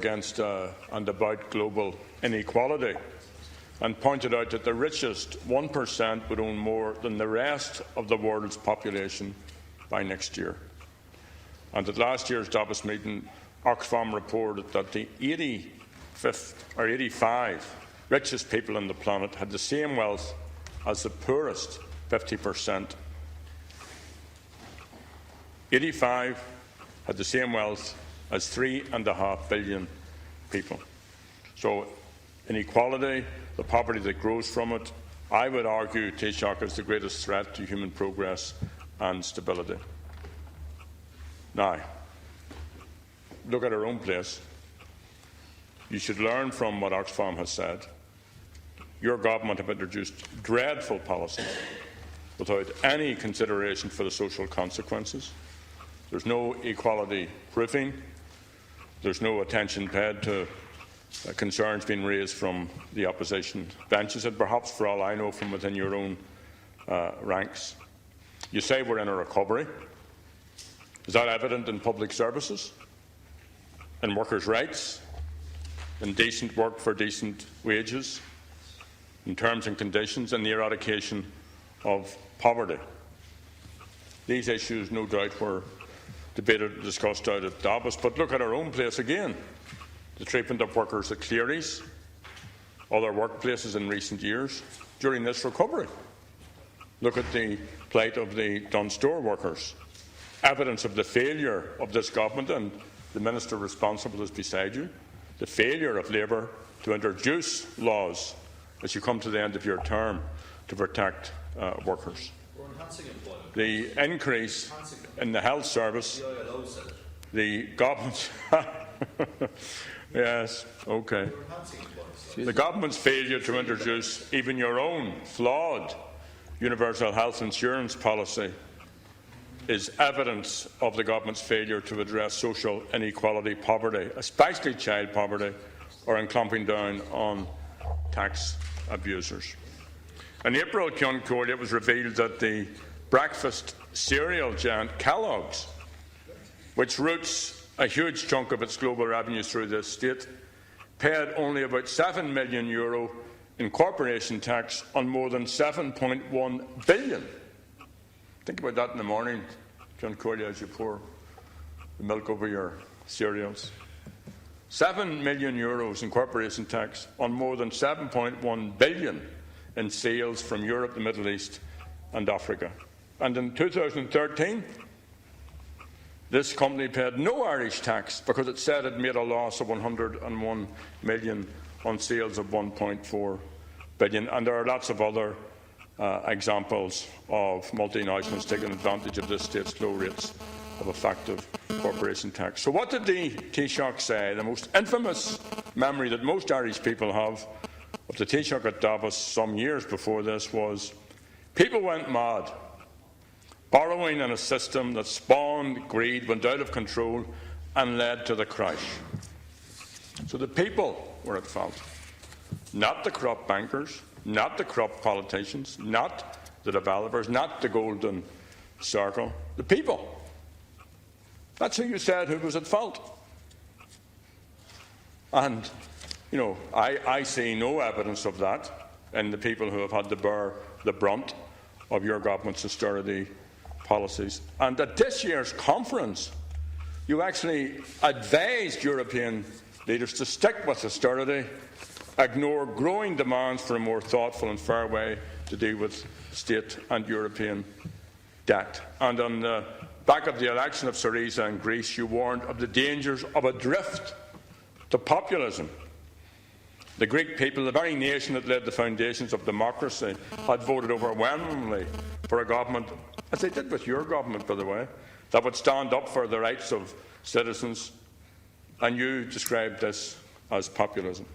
against and about global inequality, and pointed out that the richest 1% would own more than the rest of the world's population by next year. And at last year's Davos meeting, Oxfam reported that the 85 richest people on the planet had the same wealth as the poorest 50%. 85 had the same wealth as 3.5 billion people. So inequality, the poverty that grows from it, I would argue, Taoiseach, is the greatest threat to human progress and stability. Now, look at our own place. You should learn from what Oxfam has said. Your government have introduced dreadful policies without any consideration for the social consequences. There's no equality proofing. There's no attention paid to concerns being raised from the opposition benches, and perhaps, for all I know, from within your own ranks. You say we're in a recovery. Is that evident in public services, in workers' rights, in decent work for decent wages, in terms and conditions, and the eradication of poverty? These issues, no doubt, were debated and discussed out at Davos, but look at our own place again. The treatment of workers at Cleary's, other workplaces in recent years during this recovery. Look at the plight of the Dunstore workers. Evidence of the failure of this government, and the Minister responsible is beside you, the failure of Labour to introduce laws as you come to the end of your term to protect workers. The increase in the health service, the government's yes, okay. The government's failure to introduce even your own flawed universal health insurance policy is evidence of the government's failure to address social inequality, poverty, especially child poverty, or in clamping down on tax abusers. In April, Chun, it was revealed that the breakfast cereal giant Kellogg's, which routes a huge chunk of its global revenues through this state, paid only about €7 million in corporation tax on more than €7.1 billion. Think about that in the morning, John Corley, as you pour the milk over your cereals. €7 million in corporation tax on more than €7.1 billion in sales from Europe, the Middle East and Africa. And in 2013, this company paid no Irish tax because it said it made a loss of €101 million on sales of €1.4 billion. And there are lots of other examples of multinationals taking advantage of this state's low rates of effective corporation tax. So what did the Taoiseach say? The most infamous memory that most Irish people have of the Taoiseach at Davos some years before this was, people went mad. Borrowing in a system that spawned greed, went out of control and led to the crash. So the people were at fault, not the corrupt bankers, not the corrupt politicians, not the developers, not the golden circle, the people. That's who you said who was at fault. And, you know, I see no evidence of that in the people who have had to bear the brunt of your government's austerity policies. And at this year's conference, you actually advised European leaders to stick with austerity, ignore growing demands for a more thoughtful and fair way to deal with state and European debt. And on the back of the election of Syriza in Greece, you warned of the dangers of a drift to populism. The Greek people, the very nation that laid the foundations of democracy, had voted overwhelmingly for a government, as they did with your government, by the way, that would stand up for the rights of citizens. And you described this as populism.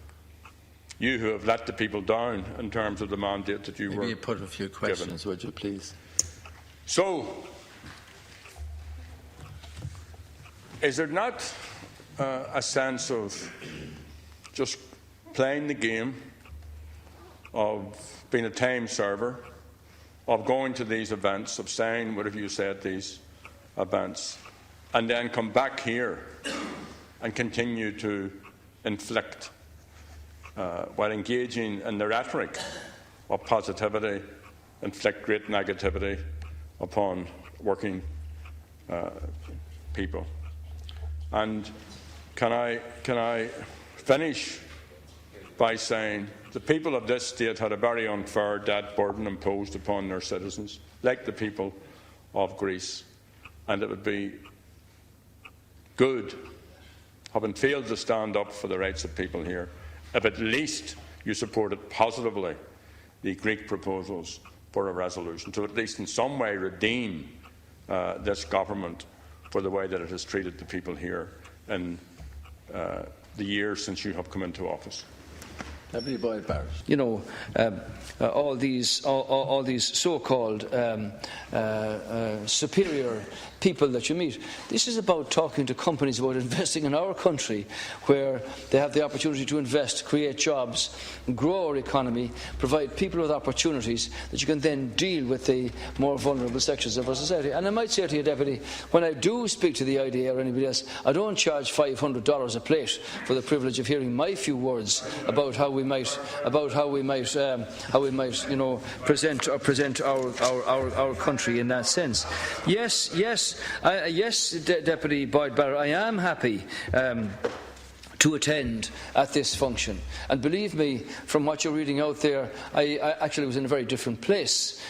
You who have let the people down in terms of the mandate that you were given. Put a few questions, would you please? So, is there not a sense of just playing the game, of being a time server, of going to these events, of saying whatever you say at these events, and then come back here and continue to inflict, while engaging in the rhetoric of positivity, inflict great negativity upon working people. And can I finish by saying the people of this state had a very unfair debt burden imposed upon their citizens, like the people of Greece, and it would be good, having failed to stand up for the rights of people here, if at least you supported positively the Greek proposals for a resolution to at least in some way redeem this government for the way that it has treated the people here in the years since you have come into office. You know, all these so-called superior people that you meet. This is about talking to companies about investing in our country, where they have the opportunity to invest, create jobs, grow our economy, provide people with opportunities that you can then deal with the more vulnerable sections of our society. And I might say to you, Deputy, when I do speak to the IDA or anybody else, I don't charge $500 a plate for the privilege of hearing my few words about how we might, you know, present our country in that sense. Yes, Deputy Boyd-Barrett, I am happy to attend at this function. And believe me, from what you're reading out there, I actually was in a very different place.